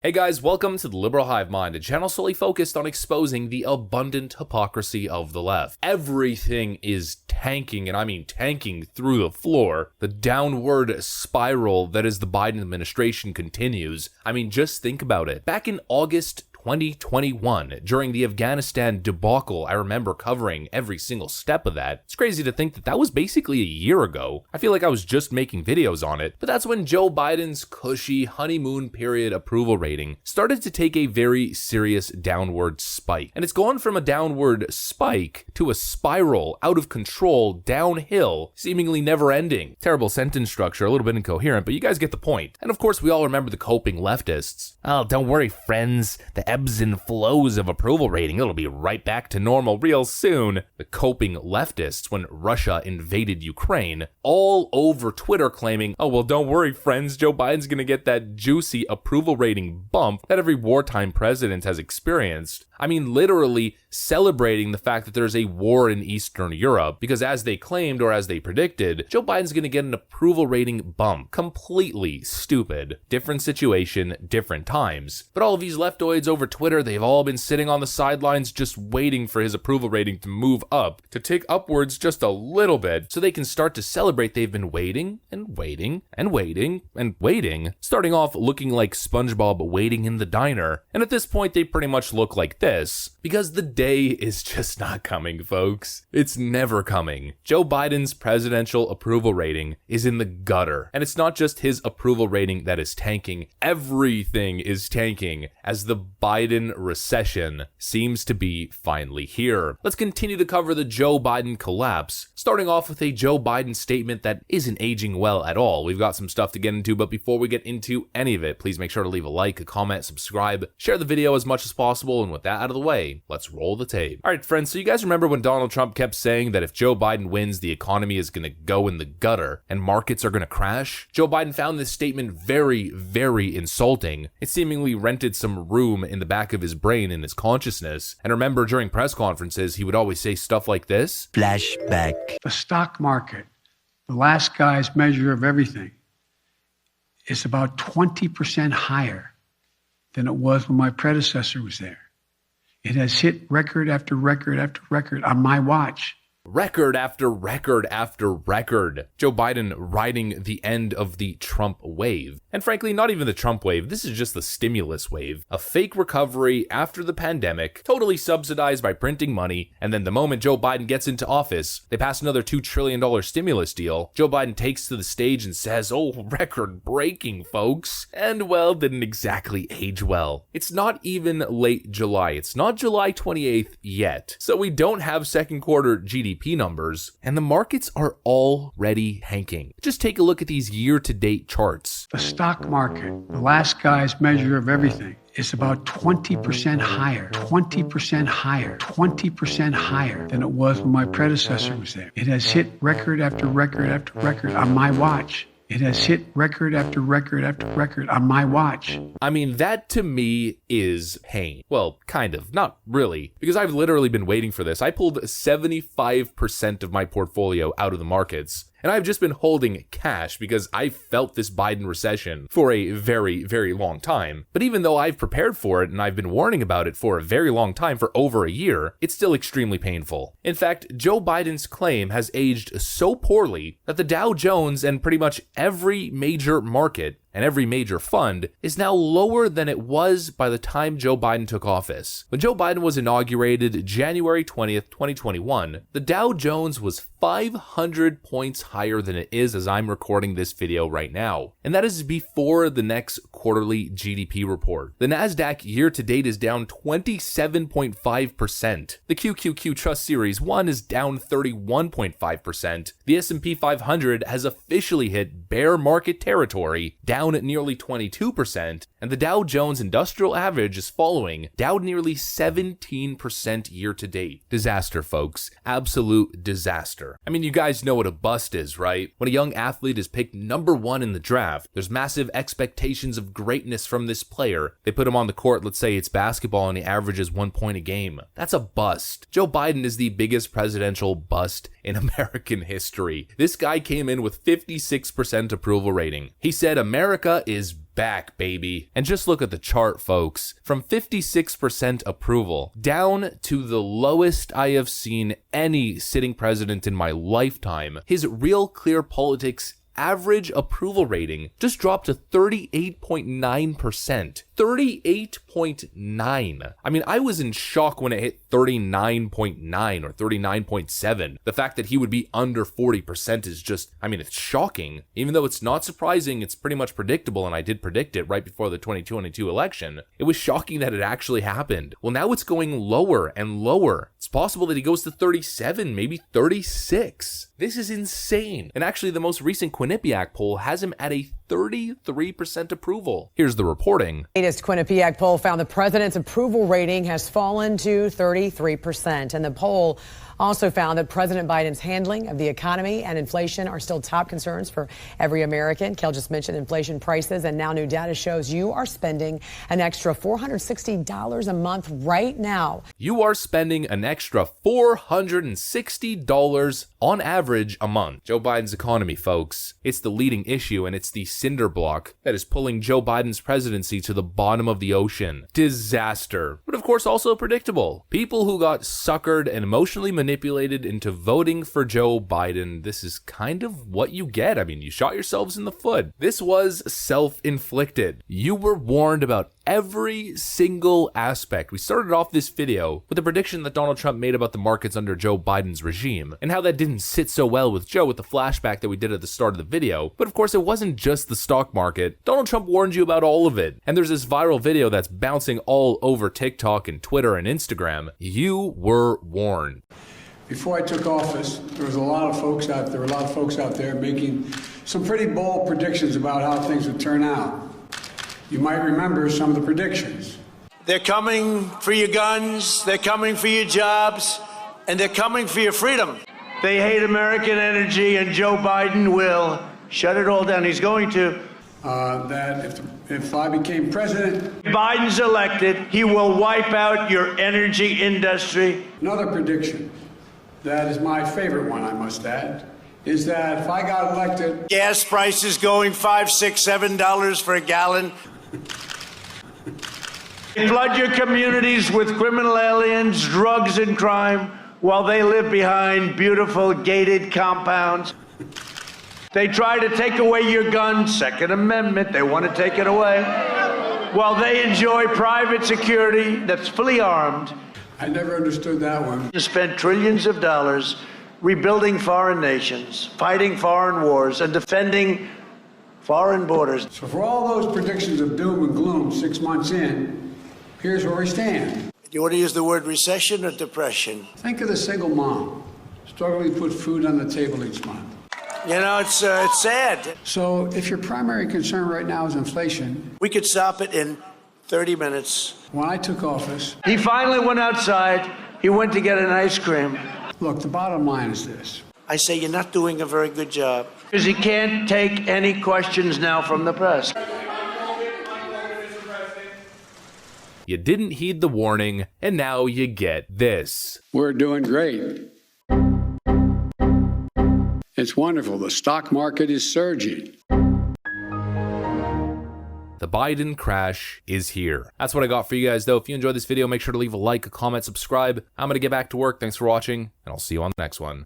Hey guys, welcome to the Liberal Hive Mind, a channel solely focused on exposing the abundant hypocrisy of the left. Everything is tanking, and I mean tanking through the floor. The downward spiral that is the Biden administration continues. I mean, just think about it. Back in August 2021, during the Afghanistan debacle, I remember covering every single step of that. It's crazy to think that that was basically a year ago. I feel like I was just making videos on it, but that's when Joe Biden's cushy honeymoon period approval rating started to take a very serious downward spike. And it's gone from a downward spike to a spiral out of control downhill, seemingly never ending. Terrible sentence structure, a little bit incoherent, but you guys get the point. And of course, we all remember the coping leftists. Oh, don't worry, friends. The ebbs and flows of approval rating, it'll be right back to normal real soon. The coping leftists when Russia invaded Ukraine, all over Twitter claiming, oh well, don't worry friends, Joe Biden's gonna get that juicy approval rating bump that every wartime president has experienced. I mean, literally celebrating the fact that there's a war in Eastern Europe, because as they claimed, or as they predicted, Joe Biden's gonna get an approval rating bump. Completely stupid. Different situation, different times. But all of these leftoids over Twitter, they've all been sitting on the sidelines just waiting for his approval rating to move up, to tick upwards just a little bit, so they can start to celebrate they've been waiting, and waiting, and waiting, and waiting, starting off looking like SpongeBob waiting in the diner. And at this point, they pretty much look like this, because the day is just not coming, folks. It's never coming. Joe Biden's presidential approval rating is in the gutter, and it's not just his approval rating that is tanking. Everything is tanking as the Biden recession seems to be finally here. Let's continue to cover the Joe Biden collapse, starting off with a Joe Biden statement that isn't aging well at all. We've got some stuff to get into, but before we get into any of it, please make sure to leave a like, a comment, subscribe, share the video as much as possible, and with that out of the way, let's roll the tape. Alright friends, so you guys remember when Donald Trump kept saying that if Joe Biden wins, the economy is gonna go in the gutter and markets are gonna crash? Joe Biden found this statement very, very insulting. It seemingly rented some room in the back of his brain, in his consciousness. And remember, during press conferences, he would always say stuff like this. Flashback. The stock market, the last guy's measure of everything, is about 20% higher than it was when my predecessor was there. It has hit record after record after record on my watch. Record after record after record. Joe Biden riding the end of the Trump wave. And frankly, not even the Trump wave, this is just the stimulus wave. A fake recovery after the pandemic, totally subsidized by printing money, and then the moment Joe Biden gets into office, they pass another $2 trillion stimulus deal. Joe Biden takes to the stage and says, oh, record-breaking, folks. And well, didn't exactly age well. It's not even late July. It's not July 28th yet. So we don't have second quarter GDP numbers, and the markets are already tanking. Just take a look at these year-to-date charts. The stock market, the last guy's measure of everything, is about 20% higher, 20% higher, 20% higher than it was when my predecessor was there. It has hit record after record after record on my watch. It has hit record after record after record on my watch. I mean, that to me is pain. Well, kind of, not really, because I've literally been waiting for this. I pulled 75% of my portfolio out of the markets, and I've just been holding cash because I felt this Biden recession for a very, very long time. But even though I've prepared for it and I've been warning about it for a very long time, for over a year, it's still extremely painful. In fact, Joe Biden's claim has aged so poorly that the Dow Jones and pretty much every major market and every major fund is now lower than it was by the time Joe Biden took office. When Joe Biden was inaugurated January 20th, 2021, the Dow Jones was 500 points higher than it is as I'm recording this video right now. And that is before the next quarterly GDP report. The NASDAQ year to date is down 27.5%. The QQQ Trust Series 1 is down 31.5%. The S&P 500 has officially hit bear market territory, down at nearly 22%, and the Dow Jones Industrial Average is following, down nearly 17% year to date. Disaster, folks. Absolute disaster. I mean, you guys know what a bust is, right? When a young athlete is picked #1 in the draft, there's massive expectations of greatness from this player. They put him on the court, let's say it's basketball, and he averages 1 point a game. That's a bust. Joe Biden is the biggest presidential bust in American history. This guy came in with 56% approval rating. He said America is back, baby. And just look at the chart, folks. From 56% approval down to the lowest I have seen any sitting president in my lifetime. His Real Clear Politics average approval rating just dropped to 38.9%. 38.9. I mean, I was in shock when it hit 39.9 or 39.7. The fact that he would be under 40% is just, I mean, it's shocking. Even though it's not surprising, it's pretty much predictable, and I did predict it right before the 2022 election. It was shocking that it actually happened. Well, now it's going lower and lower. It's possible that he goes to 37, maybe 36. This is insane. And actually, the most recent Quinnipiac poll has him at a 33% approval. Here's the reporting. Latest Quinnipiac poll found the president's approval rating has fallen to 33%. And the poll also found that President Biden's handling of the economy and inflation are still top concerns for every American. Kel just mentioned inflation prices, and now new data shows you are spending an extra $460 a month right now. You are spending an extra $460 on average a month. Joe Biden's economy, folks. It's the leading issue, and it's the cinder block that is pulling Joe Biden's presidency to the bottom of the ocean. Disaster. But of course also predictable. People who got suckered and emotionally manipulated into voting for Joe Biden. This is kind of what you get. I mean, you shot yourselves in the foot. This was self-inflicted. You were warned about every single aspect. We started off this video with a prediction that Donald Trump made about the markets under Joe Biden's regime and how that didn't sit so well with Joe with the flashback that we did at the start of the video. But of course, it wasn't just the stock market. Donald Trump warned you about all of it. And there's this viral video that's bouncing all over TikTok and Twitter and Instagram. You were warned. Before I took office, there were a lot of folks out there making some pretty bold predictions about how things would turn out. You might remember some of the predictions. They're coming for your guns, they're coming for your jobs, and they're coming for your freedom. They hate American energy, and Joe Biden will shut it all down. He's going to. That if I became president, Biden's elected, he will wipe out your energy industry. Another prediction that is my favorite one, I must add, is that if I got elected, gas prices going $5, $6, $7 for a gallon. Flood your communities with criminal aliens, drugs, and crime while they live behind beautiful gated compounds. They try to take away your guns, Second Amendment, they want to take it away, while they enjoy private security that's fully armed. I never understood that one. You spent trillions of dollars rebuilding foreign nations, fighting foreign wars, and defending foreign borders. So for all those predictions of doom and gloom 6 months in, here's where we stand. Do you want to use the word recession or depression? Think of the single mom struggling to put food on the table each month. You know, it's sad. So if your primary concern right now is inflation, We could stop it in 30 minutes. when I took office, He finally went outside. He went to get an ice cream. look, the bottom line is this. I say you're not doing a very good job. Because he can't take any questions now from the press. You didn't heed the warning, and now you get this. We're doing great. It's wonderful. The stock market is surging. The Biden crash is here. That's what I got for you guys, though. If you enjoyed this video, make sure to leave a like, a comment, subscribe. I'm going to get back to work. Thanks for watching, and I'll see you on the next one.